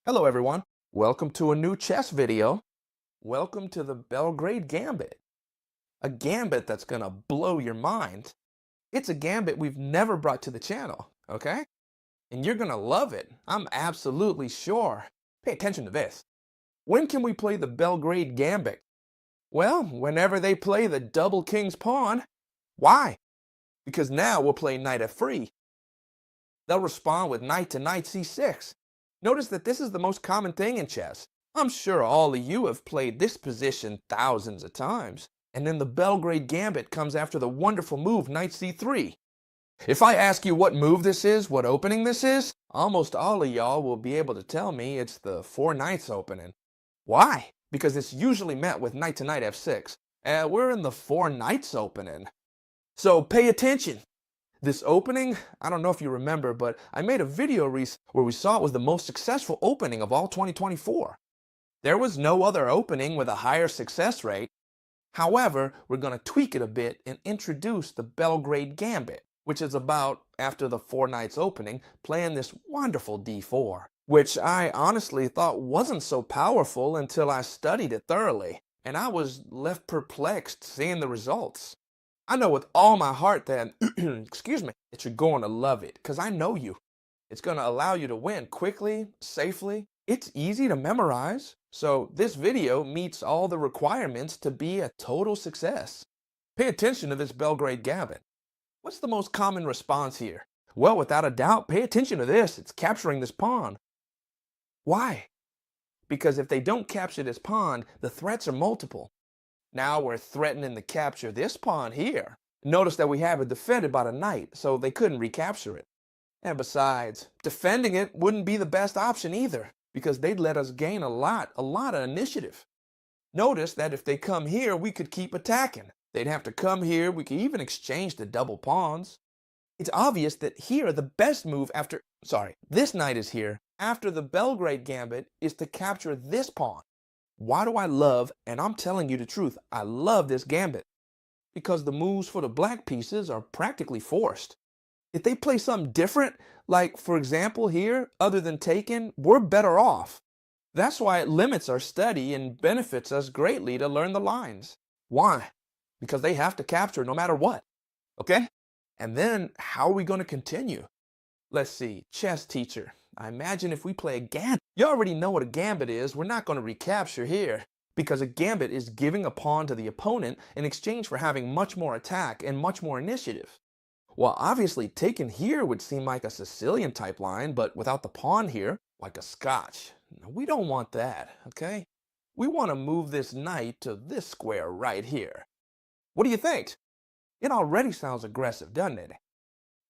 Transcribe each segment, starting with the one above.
Hello everyone, welcome to a new chess video. Welcome to the Belgrade Gambit. A gambit that's gonna blow your mind. It's a gambit we've never brought to the channel, okay? And you're gonna love it, I'm absolutely sure. Pay attention to this. When can we play the Belgrade Gambit? Well, whenever they play the double king's pawn. Why? Because now we'll play knight f3. They'll respond with knight to knight c6. Notice that this is the most common thing in chess. I'm sure all of you have played this position thousands of times. And then the Belgrade Gambit comes after the wonderful move knight c3. If I ask you what move this is, what opening this is, almost all of y'all will be able to tell me it's the four knights opening. Why? Because it's usually met with knight to knight f6. And we're in the four knights opening. So pay attention. This opening, I don't know if you remember, but I made a video where we saw it was the most successful opening of all 2024. There was no other opening with a higher success rate. However, we're going to tweak it a bit and introduce the Belgrade Gambit, which is about, after the four knights opening, playing this wonderful d4, which I honestly thought wasn't so powerful until I studied it thoroughly, and I was left perplexed seeing the results. I know with all my heart that, excuse me, that you're going to love it, because I know you. It's going to allow you to win quickly, safely. It's easy to memorize, so this video meets all the requirements to be a total success. Pay attention to this Belgrade Gambit. What's the most common response here? Well, without a doubt, pay attention to this. It's capturing this pawn. Why? Because if they don't capture this pawn, the threats are multiple. Now we're threatening to capture this pawn here. Notice that we have it defended by the knight, so they couldn't recapture it. And besides, defending it wouldn't be the best option either, because they'd let us gain a lot of initiative. Notice that if they come here, we could keep attacking. They'd have to come here, we could even exchange the double pawns. It's obvious that here the best move this knight is here, after the Belgrade Gambit, is to capture this pawn. Why do I love, and I'm telling you the truth, I love this gambit? Because the moves for the black pieces are practically forced. If they play something different, like for example here, other than taking, we're better off. That's why it limits our study and benefits us greatly to learn the lines. Why? Because they have to capture no matter what. Okay? And then how are we going to continue? Let's see, chess teacher. I imagine if we play a gambit, you already know what a gambit is. We're not going to recapture here, because a gambit is giving a pawn to the opponent in exchange for having much more attack and much more initiative. Well, obviously taking here would seem like a Sicilian type line, but without the pawn here, like a Scotch. We don't want that, okay? We want to move this knight to this square right here. What do you think? It already sounds aggressive, doesn't it?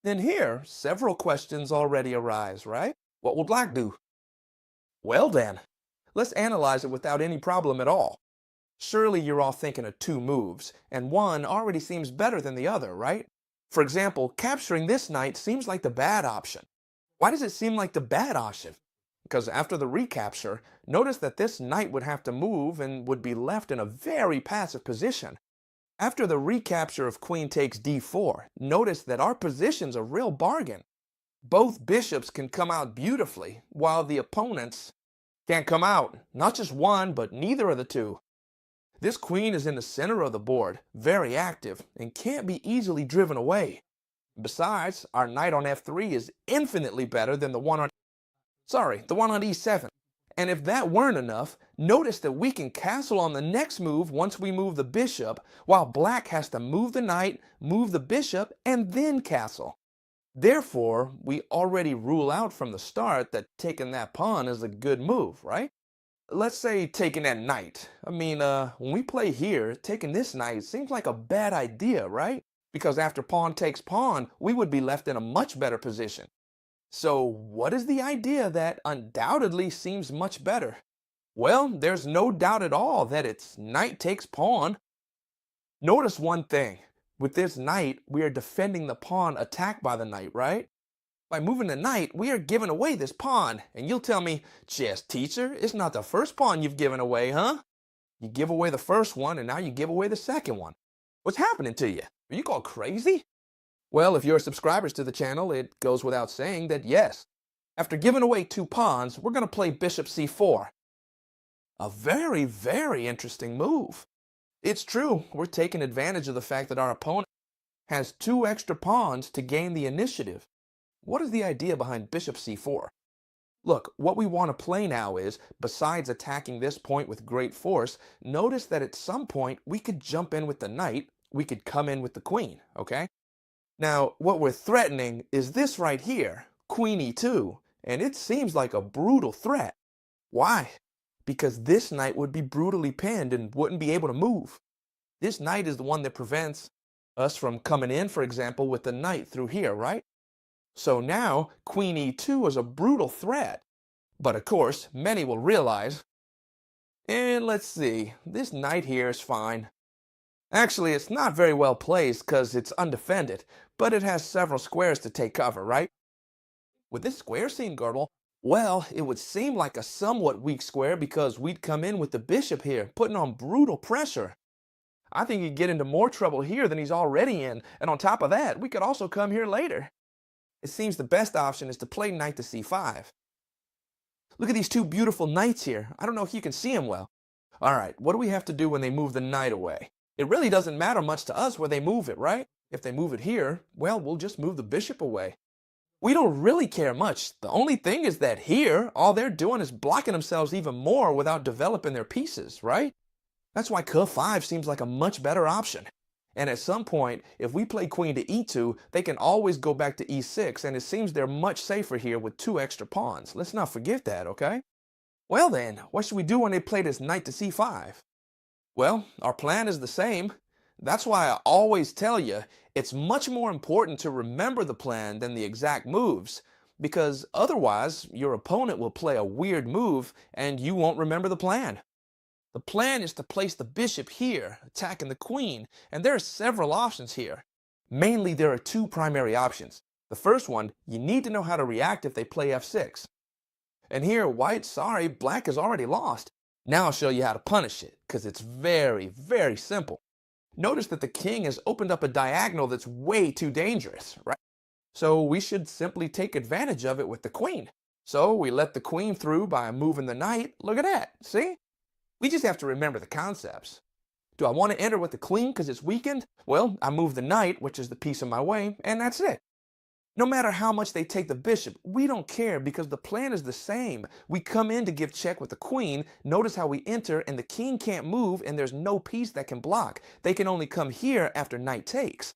Then here, several questions already arise, right? What will black do? Well then, let's analyze it without any problem at all. Surely you're all thinking of two moves, and one already seems better than the other, right? For example, capturing this knight seems like the bad option. Why does it seem like the bad option? Because after the recapture, notice that this knight would have to move and would be left in a very passive position. After the recapture of queen takes d4, notice that our position's a real bargain. Both bishops can come out beautifully, while the opponents can't come out. Not just one, but neither of the two. This queen is in the center of the board, very active, and can't be easily driven away. Besides, our knight on f3 is infinitely better than the one on e7. And if that weren't enough, notice that we can castle on the next move once we move the bishop, while black has to move the knight, move the bishop, and then castle. Therefore, we already rule out from the start that taking that pawn is a good move, right? Let's say taking that knight. When we play here, taking this knight seems like a bad idea, right? Because after pawn takes pawn, we would be left in a much better position. So what is the idea that undoubtedly seems much better? Well, there's no doubt at all that it's knight takes pawn. Notice one thing. With this knight, we are defending the pawn attacked by the knight, right? By moving the knight, we are giving away this pawn. And you'll tell me, chess teacher, it's not the first pawn you've given away, huh? You give away the first one, and now you give away the second one. What's happening to you? Are you called crazy? Well, if you're subscribers to the channel, it goes without saying that yes, After giving away 2 pawns, we're going to play bishop c4. A very, very interesting move. It's true, we're taking advantage of the fact that our opponent has 2 extra pawns to gain the initiative. What is the idea behind bishop c4? Look, what we want to play now is, besides attacking this point with great force, notice that at some point we could jump in with the knight, we could come in with the queen, okay? Now, what we're threatening is this right here, queen e2, and it seems like a brutal threat. Why? Because this knight would be brutally pinned and wouldn't be able to move. This knight is the one that prevents us from coming in, for example, with the knight through here, right? So now, queen e2 is a brutal threat. But of course, many will realize, and let's see, this knight here is fine. Actually, it's not very well placed because it's undefended, but it has several squares to take cover, right? Would this square seem guardable? Well, it would seem like a somewhat weak square because we'd come in with the bishop here, putting on brutal pressure. I think he'd get into more trouble here than he's already in, and on top of that, we could also come here later. It seems the best option is to play knight to c5. Look at these 2 beautiful knights here. I don't know if you can see them well. All right, what do we have to do when they move the knight away? It really doesn't matter much to us where they move it, right? If they move it here, well, we'll just move the bishop away. We don't really care much. The only thing is that here, all they're doing is blocking themselves even more without developing their pieces, right? That's why c5 seems like a much better option. And at some point, if we play queen to e2, they can always go back to e6, and it seems they're much safer here with 2 extra pawns. Let's not forget that, okay? Well then, what should we do when they play this knight to c5? Well, our plan is the same. That's why I always tell you, it's much more important to remember the plan than the exact moves, because otherwise, your opponent will play a weird move, and you won't remember the plan. The plan is to place the bishop here, attacking the queen, and there are several options here. Mainly, there are 2 primary options. The first one, you need to know how to react if they play f6. And here, sorry, black has already lost. Now I'll show you how to punish it, because it's very, very simple. Notice that the king has opened up a diagonal that's way too dangerous, right? So we should simply take advantage of it with the queen. So we let the queen through by moving the knight. Look at that, see? We just have to remember the concepts. Do I want to enter with the queen because it's weakened? Well, I move the knight, which is the piece in my way, and that's it. No matter how much they take the bishop, we don't care because the plan is the same. We come in to give check with the queen. Notice how we enter and the king can't move and there's no piece that can block. They can only come here after knight takes.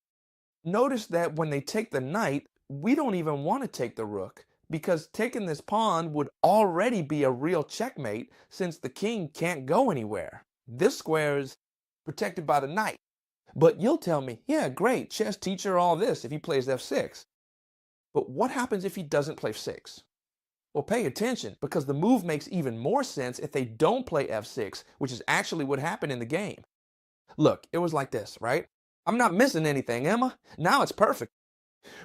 Notice that when they take the knight, we don't even want to take the rook, because taking this pawn would already be a real checkmate since the king can't go anywhere. This square is protected by the knight. But you'll tell me, yeah, great, chess teacher, all this if he plays f6. But what happens if he doesn't play f6? Well, pay attention, because the move makes even more sense if they don't play f6, which is actually what happened in the game. Look, it was like this, right? I'm not missing anything, am I? Now it's perfect.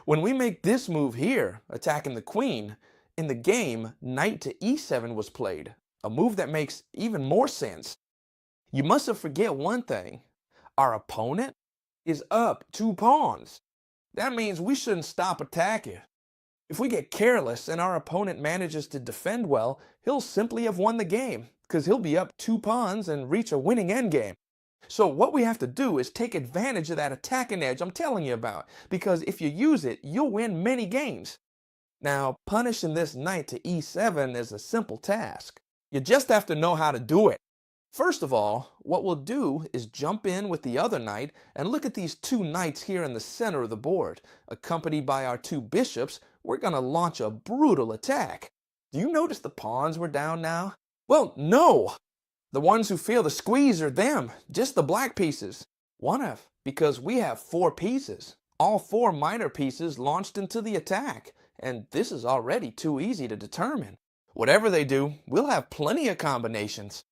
When we make this move here, attacking the queen, in the game, knight to e7 was played, a move that makes even more sense. You mustn't forget one thing. Our opponent is up 2 pawns. That means we shouldn't stop attacking. If we get careless and our opponent manages to defend well, he'll simply have won the game, because he'll be up 2 pawns and reach a winning endgame. So what we have to do is take advantage of that attacking edge I'm telling you about, because if you use it, you'll win many games. Now, punishing this knight to e7 is a simple task. You just have to know how to do it. First of all, what we'll do is jump in with the other knight and look at these 2 knights here in the center of the board. Accompanied by our 2 bishops, we're going to launch a brutal attack. Do you notice the pawns were down now? Well, no! The ones who feel the squeeze are them, just the black pieces. Because we have 4 pieces. All 4 minor pieces launched into the attack, and this is already too easy to determine. Whatever they do, we'll have plenty of combinations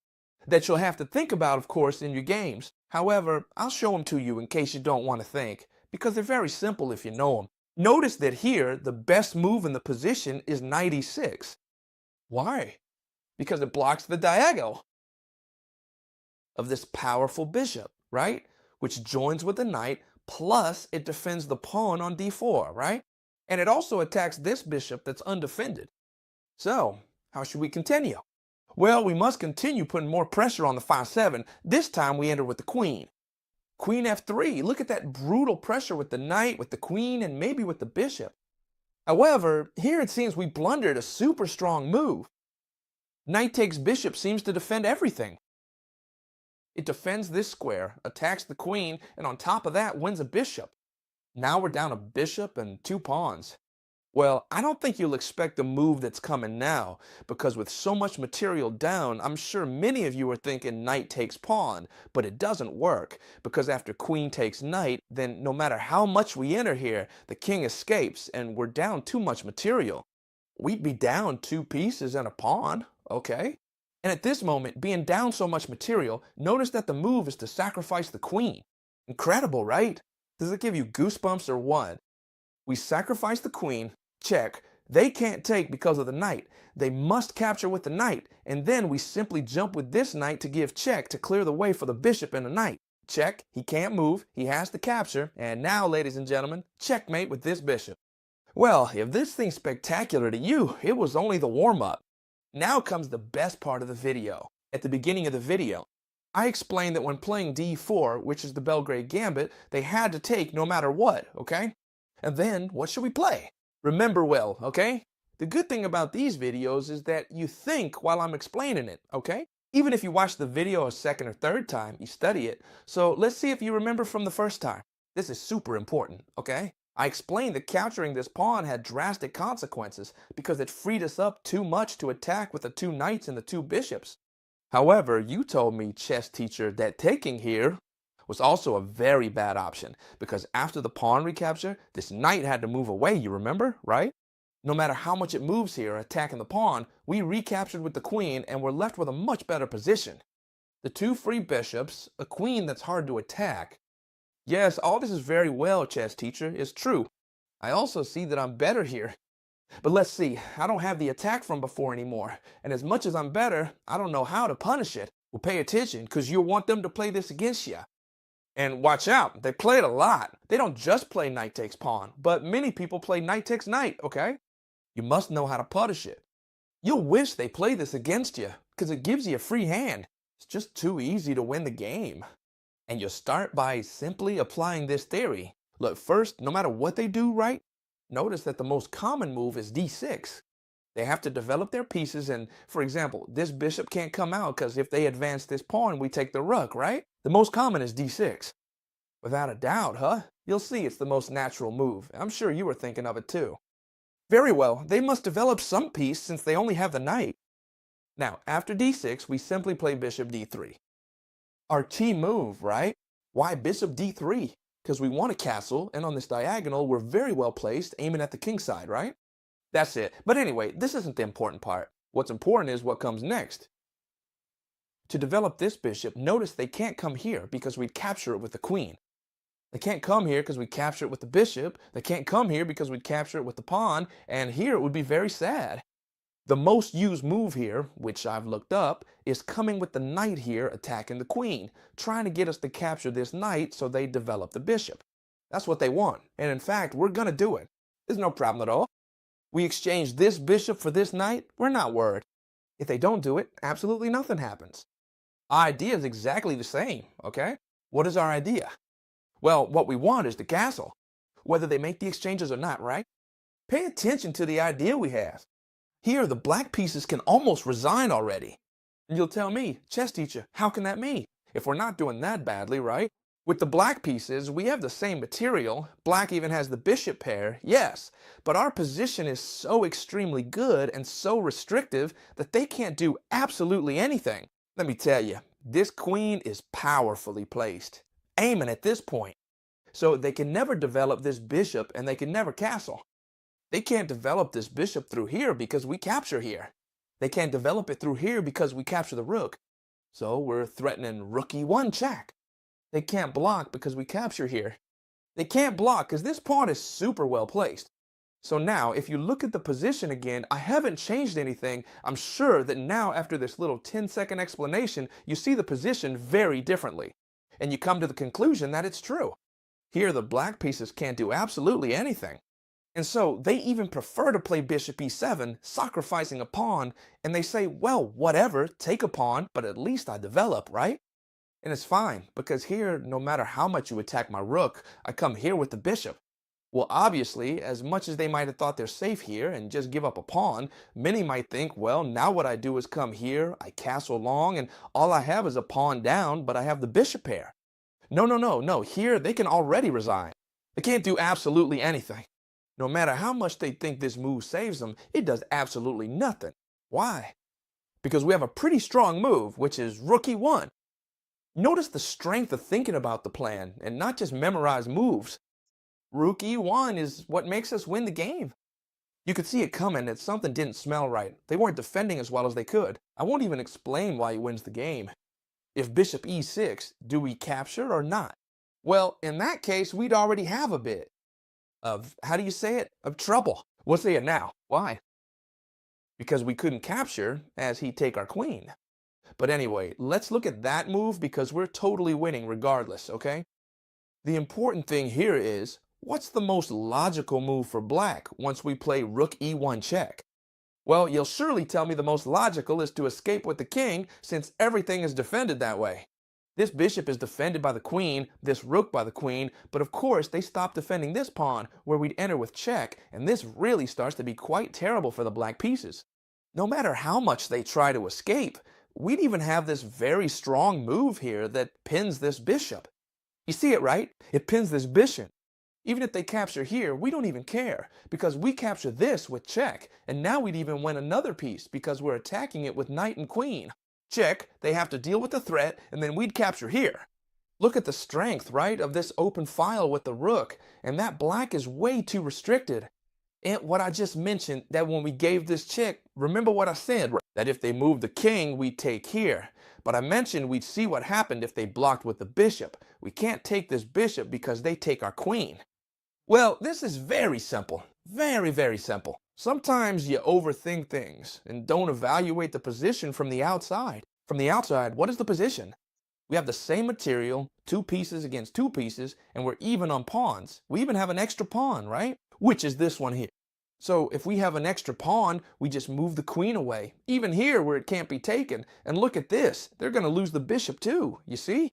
that you'll have to think about, of course, in your games. However, I'll show them to you in case you don't want to think, because they're very simple if you know them. Notice that here, the best move in the position is knight e6. Why? Because it blocks the diagonal of this powerful bishop, right? Which joins with the knight, plus it defends the pawn on d4, right? And it also attacks this bishop that's undefended. So, how should we continue? Well, we must continue putting more pressure on the 5-7. This time we enter with the queen. Queen f3. Look at that brutal pressure with the knight, with the queen, and maybe with the bishop. However, here it seems we blundered a super strong move. Knight takes bishop seems to defend everything. It defends this square, attacks the queen, and on top of that wins a bishop. Now we're down a bishop and 2 pawns. Well, I don't think you'll expect the move that's coming now, because with so much material down, I'm sure many of you are thinking knight takes pawn, but it doesn't work, because after queen takes knight, then no matter how much we enter here, the king escapes, and we're down too much material. We'd be down 2 pieces and a pawn, okay? And at this moment, being down so much material, notice that the move is to sacrifice the queen. Incredible, right? Does it give you goosebumps or what? We sacrifice the queen, check. They can't take because of the knight. They must capture with the knight, and then we simply jump with this knight to give check to clear the way for the bishop and the knight. Check, he can't move, he has to capture, and now, ladies and gentlemen, checkmate with this bishop. Well, if this thing's spectacular to you, it was only the warm-up. Now comes the best part of the video. At the beginning of the video, I explained that when playing d4, which is the Belgrade gambit, they had to take no matter what, okay? And then, what should we play? Remember well, okay? The good thing about these videos is that you think while I'm explaining it, okay? Even if you watch the video a second or third time, you study it. So let's see if you remember from the first time. This is super important, okay? I explained that capturing this pawn had drastic consequences because it freed us up too much to attack with the 2 knights and the 2 bishops. However, you told me, chess teacher, that taking here was also a very bad option because after the pawn recapture, this knight had to move away, you remember, right? No matter how much it moves here, attacking the pawn, we recaptured with the queen and we're left with a much better position. The 2 free bishops, a queen that's hard to attack. Yes, all this is very well, chess teacher, it's true. I also see that I'm better here. But let's see, I don't have the attack from before anymore, and as much as I'm better, I don't know how to punish it. Well, pay attention, because you'll want them to play this against you. And watch out, they play it a lot. They don't just play knight takes pawn, but many people play knight takes knight, okay? You must know how to punish it. You'll wish they play this against you, because it gives you a free hand. It's just too easy to win the game. And you'll start by simply applying this theory. Look, first, no matter what they do, right? Notice that the most common move is d6. They have to develop their pieces and, for example, this bishop can't come out because if they advance this pawn, we take the rook, right? The most common is d6. Without a doubt, huh? You'll see it's the most natural move. I'm sure you were thinking of it too. Very well, they must develop some piece since they only have the knight. Now, after d6, we simply play bishop d3. Our key move, right? Why bishop d3? Because we want a castle, and on this diagonal, we're very well placed, aiming at the king side, right? That's it. But anyway, this isn't the important part. What's important is what comes next. To develop this bishop, notice they can't come here because we'd capture it with the queen. They can't come here because we capture it with the bishop. They can't come here because we'd capture it with the pawn, and here it would be very sad. The most used move here, which I've looked up, is coming with the knight here attacking the queen, trying to get us to capture this knight so they develop the bishop. That's what they want, and in fact, we're gonna do it. There's no problem at all. We exchange this bishop for this knight, we're not worried. If they don't do it, absolutely nothing happens. Our idea is exactly the same, okay? What is our idea? Well, what we want is the castle, whether they make the exchanges or not, right? Pay attention to the idea we have. Here, the black pieces can almost resign already. And you'll tell me, chess teacher, how can that be? If we're not doing that badly, right? With the black pieces, we have the same material. Black even has the bishop pair, yes. But our position is so extremely good and so restrictive that they can't do absolutely anything. Let me tell you, this queen is powerfully placed, aiming at this point. So they can never develop this bishop and they can never castle. They can't develop this bishop through here because we capture here. They can't develop it through here because we capture the rook. So we're threatening rook e1 check. They can't block because we capture here. They can't block because this pawn is super well placed. So now, if you look at the position again, I haven't changed anything. I'm sure that now after this little 10-second explanation, you see the position very differently. And you come to the conclusion that it's true. Here the black pieces can't do absolutely anything. And so they even prefer to play bishop e7, sacrificing a pawn, and they say, well, whatever, take a pawn, but at least I develop, right? And it's fine, because here, no matter how much you attack my rook, I come here with the bishop. Well, obviously, as much as they might have thought they're safe here and just give up a pawn, many might think, well, now what I do is come here, I castle long, and all I have is a pawn down, but I have the bishop pair. No, no, no, no, here they can already resign. They can't do absolutely anything. No matter how much they think this move saves them, it does absolutely nothing. Why? Because we have a pretty strong move, which is rook e1. Notice the strength of thinking about the plan and not just memorize moves. Rook e1 is what makes us win the game. You could see it coming that something didn't smell right. They weren't defending as well as they could. I won't even explain why he wins the game. If bishop e6, do we capture or not? Well, in that case, we'd already have a bit of, how do you say it, of trouble. We'll say it now. Why? Because we couldn't capture as he'd take our queen. But anyway, let's look at that move because we're totally winning regardless, okay? The important thing here is, what's the most logical move for black once we play rook e1 check? Well, you'll surely tell me the most logical is to escape with the king since everything is defended that way. This bishop is defended by the queen, this rook by the queen, but of course they stop defending this pawn where we'd enter with check, and this really starts to be quite terrible for the black pieces. No matter how much they try to escape, we'd even have this very strong move here that pins this bishop. You see it, right? It pins this bishop. Even if they capture here, we don't even care because we capture this with check, and now we'd even win another piece because we're attacking it with knight and queen. Check, they have to deal with the threat, and then we'd capture here. Look at the strength, right, of this open file with the rook, and that black is way too restricted. And what I just mentioned, that when we gave this check, remember what I said, right? That if they moved the king, we'd take here. But I mentioned we'd see what happened if they blocked with the bishop. We can't take this bishop because they take our queen. Well, this is very simple. Very, very simple. Sometimes you overthink things and don't evaluate the position from the outside. From the outside, what is the position? We have the same material, two pieces against two pieces, and we're even on pawns. We even have an extra pawn, right? Which is this one here. So if we have an extra pawn, we just move the queen away. Even here where it can't be taken. And look at this. They're going to lose the bishop too, you see?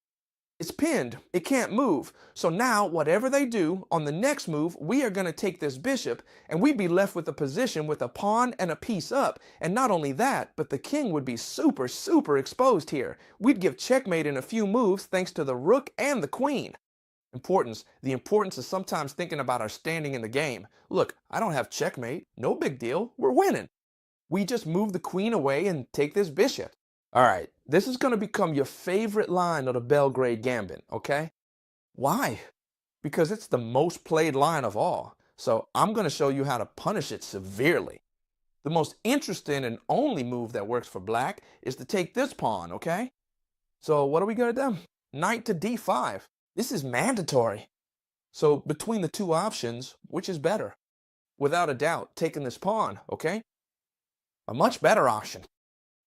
It's pinned. It can't move. So now, whatever they do, on the next move, we are going to take this bishop, and we'd be left with a position with a pawn and a piece up. And not only that, but the king would be super, super exposed here. We'd give checkmate in a few moves thanks to the rook and the queen. Importance. The importance is sometimes thinking about our standing in the game. Look, I don't have checkmate. No big deal. We're winning. We just move the queen away and take this bishop. All right, this is going to become your favorite line of the Belgrade Gambit, okay? Why? Because it's the most played line of all. So I'm going to show you how to punish it severely. The most interesting and only move that works for black is to take this pawn, okay? So what are we going to do? Knight to d5. This is mandatory. So between the two options, which is better? Without a doubt, taking this pawn, okay? A much better option.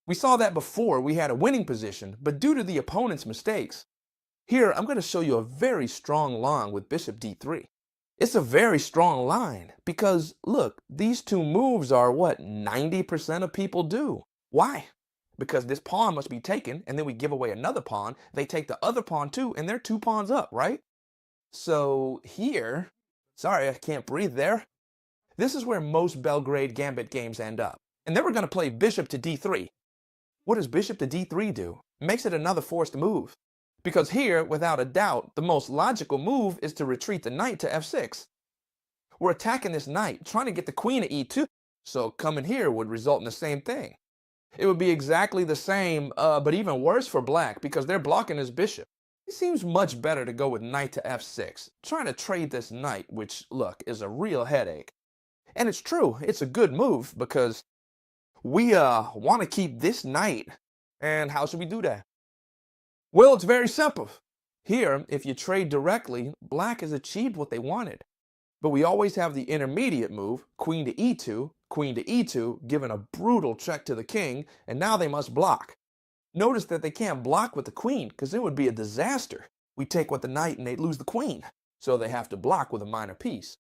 We saw that before we had a winning position, but due to the opponent's mistakes. Here, I'm going to show you a very strong line with bishop d3. It's a very strong line because, look, these two moves are what 90% of people do. Why? Because this pawn must be taken, and then we give away another pawn. They take the other pawn too, and they're 2 pawns up, right? So here, sorry, I can't breathe there. This is where most Belgrade Gambit games end up. And then we're going to play bishop to d3. What does bishop to d3 do? Makes it another forced move. Because here, without a doubt, the most logical move is to retreat the knight to f6. We're attacking this knight, trying to get the queen at e2. So coming here would result in the same thing. It would be exactly the same, but even worse for black because they're blocking his bishop. It seems much better to go with knight to f6, trying to trade this knight, which, look, is a real headache. And it's true, it's a good move because we want to keep this knight. And how should we do that? Well, it's very simple. Here, if you trade directly, black has achieved what they wanted. But we always have the intermediate move, queen to e2, giving a brutal check to the king, and now they must block. Notice that they can't block with the queen, because it would be a disaster. We take with the knight and they'd lose the queen. So they have to block with a minor piece.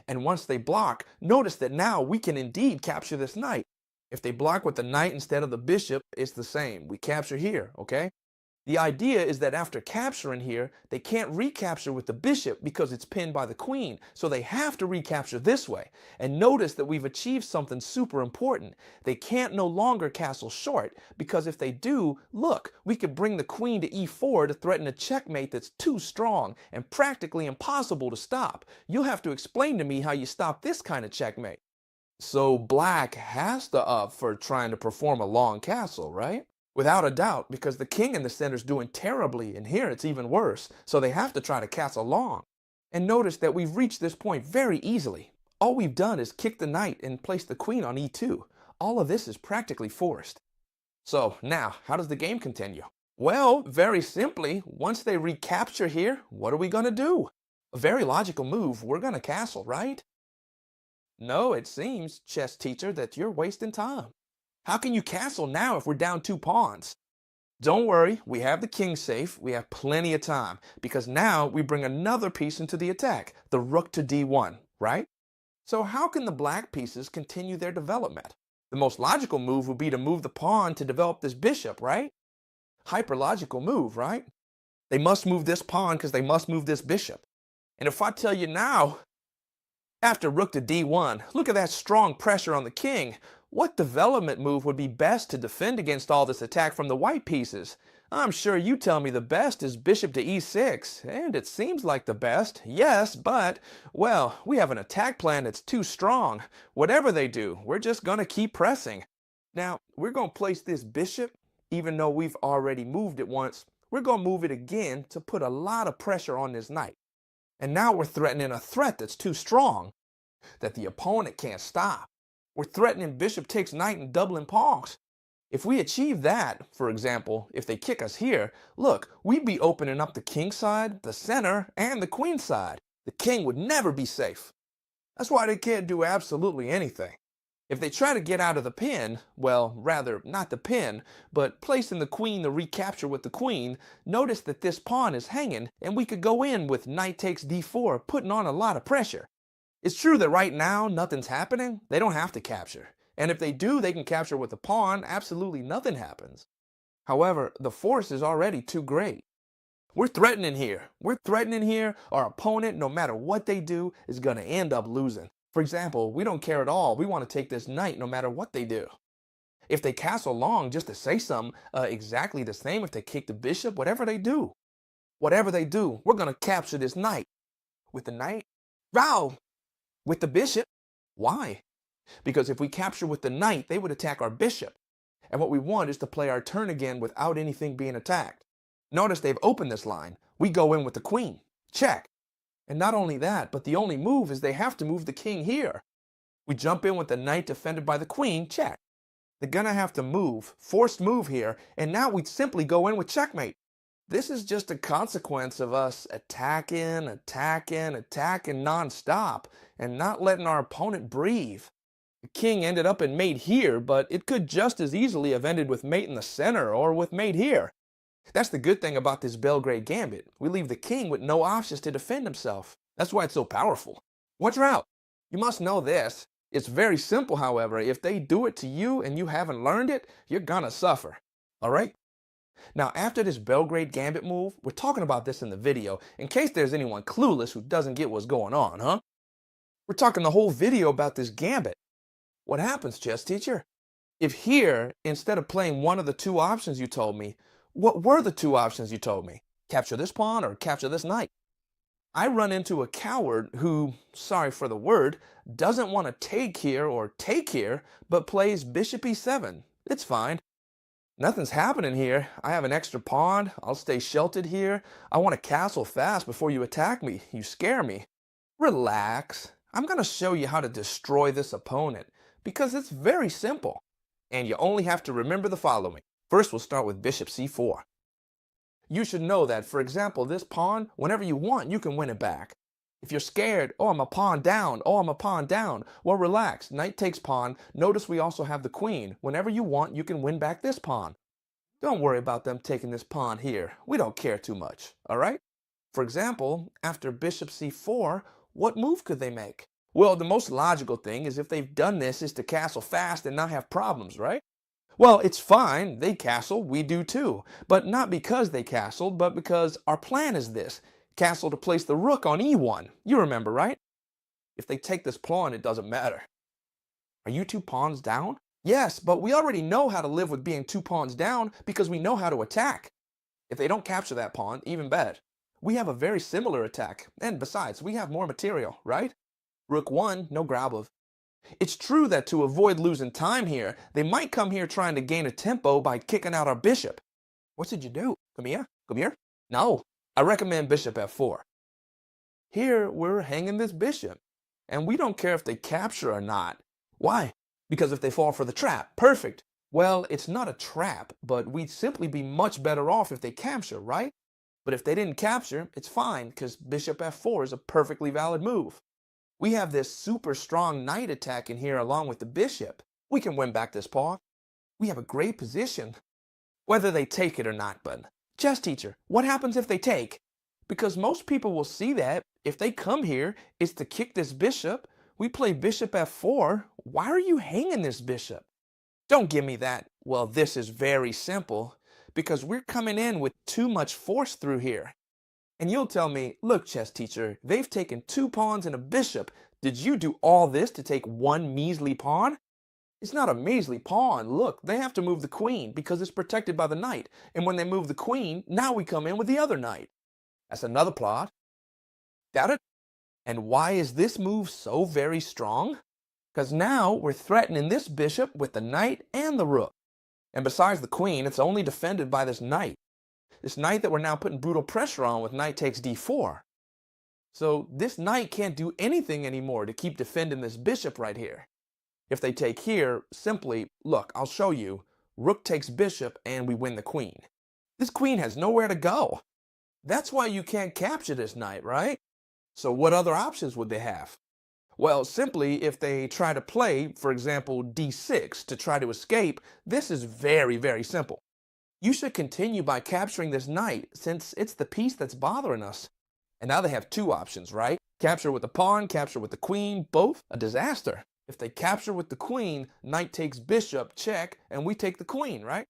And once they block, notice that now we can indeed capture this knight. If they block with the knight instead of the bishop, it's the same. We capture here, okay? The idea is that after capturing here, they can't recapture with the bishop because it's pinned by the queen, so they have to recapture this way. And notice that we've achieved something super important. They can't no longer castle short, because if they do, look, we could bring the queen to e4 to threaten a checkmate that's too strong and practically impossible to stop. You'll have to explain to me how you stop this kind of checkmate. So black has to up for trying to perform a long castle, right? Without a doubt, because the king in the center is doing terribly, and here it's even worse, so they have to try to castle long. And notice that we've reached this point very easily. All we've done is kick the knight and place the queen on e2. All of this is practically forced. So now, how does the game continue? Well, very simply, once they recapture here, what are we going to do? A very logical move, we're going to castle, right? No, it seems, chess teacher, that you're wasting time. How can you castle now if we're down 2 pawns? Don't worry, we have the king safe. We have plenty of time because now we bring another piece into the attack, the rook to d1, right? So how can the black pieces continue their development? The most logical move would be to move the pawn to develop this bishop, right? Hyperlogical move, right? They must move this pawn because they must move this bishop. And if I tell you now, after rook to d1, look at that strong pressure on the king. What development move would be best to defend against all this attack from the white pieces? I'm sure you tell me the best is bishop to e6, and it seems like the best, yes, but, well, we have an attack plan that's too strong. Whatever they do, we're just going to keep pressing. Now, we're going to place this bishop, even though we've already moved it once, we're going to move it again to put a lot of pressure on this knight. And now we're threatening a threat that's too strong, that the opponent can't stop. We're threatening bishop takes knight and doubling pawns. If we achieve that, for example, if they kick us here, look, we'd be opening up the king side, the center, and the queen side. The king would never be safe. That's why they can't do absolutely anything. If they try to get out of the pin, well, rather, not the pin, but placing the queen to recapture with the queen, notice that this pawn is hanging, and we could go in with knight takes d4, putting on a lot of pressure. It's true that right now nothing's happening. They don't have to capture. And if they do, they can capture with the pawn. Absolutely nothing happens. However, the force is already too great. We're threatening here. We're threatening here. Our opponent, no matter what they do, is going to end up losing. For example, we don't care at all. We want to take this knight no matter what they do. If they castle long, just to say something, exactly the same if they kick the bishop, whatever they do. Whatever they do, we're going to capture this knight. With the knight? Row! With the bishop. Why? Because if we capture with the knight, they would attack our bishop. And what we want is to play our turn again without anything being attacked. Notice they've opened this line. We go in with the queen. Check. And not only that, but the only move is they have to move the king here. We jump in with the knight defended by the queen. Check. They're going to have to move, forced move here, and now we'd simply go in with checkmate. This is just a consequence of us attacking non-stop and not letting our opponent breathe. The king ended up in mate here, but it could just as easily have ended with mate in the center or with mate here. That's the good thing about this Belgrade gambit. We leave the king with no options to defend himself. That's why it's so powerful. Watch out. You must know this. It's very simple, however. If they do it to you and you haven't learned it, you're gonna suffer. All right? Now, after this Belgrade gambit move, we're talking about this in the video, in case there's anyone clueless who doesn't get what's going on, huh? We're talking the whole video about this gambit. What happens, chess teacher? If here, instead of playing one of the two options you told me, what were the two options you told me? Capture this pawn or capture this knight? I run into a coward who, sorry for the word, doesn't want to take here or take here, but plays bishop e7. It's fine. Nothing's happening here. I have an extra pawn. I'll stay sheltered here. I want to castle fast before you attack me. You scare me. Relax. I'm going to show you how to destroy this opponent because it's very simple. And you only have to remember the following. First, we'll start with bishop c4. You should know that, for example, this pawn, whenever you want, you can win it back. If you're scared, oh, I'm a pawn down, oh, I'm a pawn down, well, relax. Knight takes pawn. Notice we also have the queen. Whenever you want, you can win back this pawn. Don't worry about them taking this pawn here. We don't care too much, all right? For example, after bishop c4, what move could they make? Well, the most logical thing is if they've done this is to castle fast and not have problems, right? Well, it's fine. They castle, we do too. But not because they castled, but because our plan is this. Castle to place the rook on e1. You remember, right? If they take this pawn, it doesn't matter. Are you 2 pawns down? Yes, but we already know how to live with being 2 pawns down because we know how to attack. If they don't capture that pawn, even better. We have a very similar attack, and besides, we have more material, right? Rook 1, no grabov. It's true that to avoid losing time here, they might come here trying to gain a tempo by kicking out our bishop. What should you do? Come here? Come here? No, I recommend bishop f4. Here, we're hanging this bishop, and we don't care if they capture or not. Why? Because if they fall for the trap, perfect. Well, it's not a trap, but we'd simply be much better off if they capture, right? But if they didn't capture, it's fine, because bishop f4 is a perfectly valid move. We have this super strong knight attack in here along with the bishop. We can win back this pawn. We have a great position. Whether they take it or not, but chess teacher, what happens if they take? Because most people will see that if they come here, it's to kick this bishop. We play bishop f4. Why are you hanging this bishop? Don't give me that. Well, this is very simple because we're coming in with too much force through here. And you'll tell me, look, chess teacher, they've taken 2 pawns and a bishop. Did you do all this to take 1 measly pawn? It's not a measly pawn. Look, they have to move the queen because it's protected by the knight. And when they move the queen, now we come in with the other knight. That's another plot. Doubt it? And why is this move so very strong? Because now we're threatening this bishop with the knight and the rook. And besides the queen, it's only defended by this knight. This knight that we're now putting brutal pressure on with knight takes d4. So this knight can't do anything anymore to keep defending this bishop right here. If they take here, simply, look, I'll show you. Rook takes bishop and we win the queen. This queen has nowhere to go. That's why you can't capture this knight, right? So what other options would they have? Well, simply if they try to play, for example, d6 to try to escape, this is very, very simple. You should continue by capturing this knight since it's the piece that's bothering us. And now they have 2 options, right? Capture with the pawn, capture with the queen, both a disaster. If they capture with the queen, knight takes bishop, check, and we take the queen, right?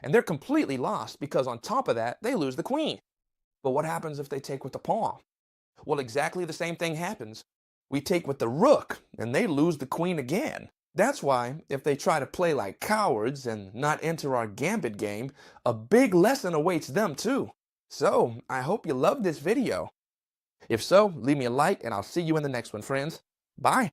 And they're completely lost because on top of that, they lose the queen. But what happens if they take with the pawn? Well, exactly the same thing happens. We take with the rook, and they lose the queen again. That's why, if they try to play like cowards and not enter our gambit game, a big lesson awaits them too. So, I hope you loved this video. If so, leave me a like, and I'll see you in the next one, friends. Bye.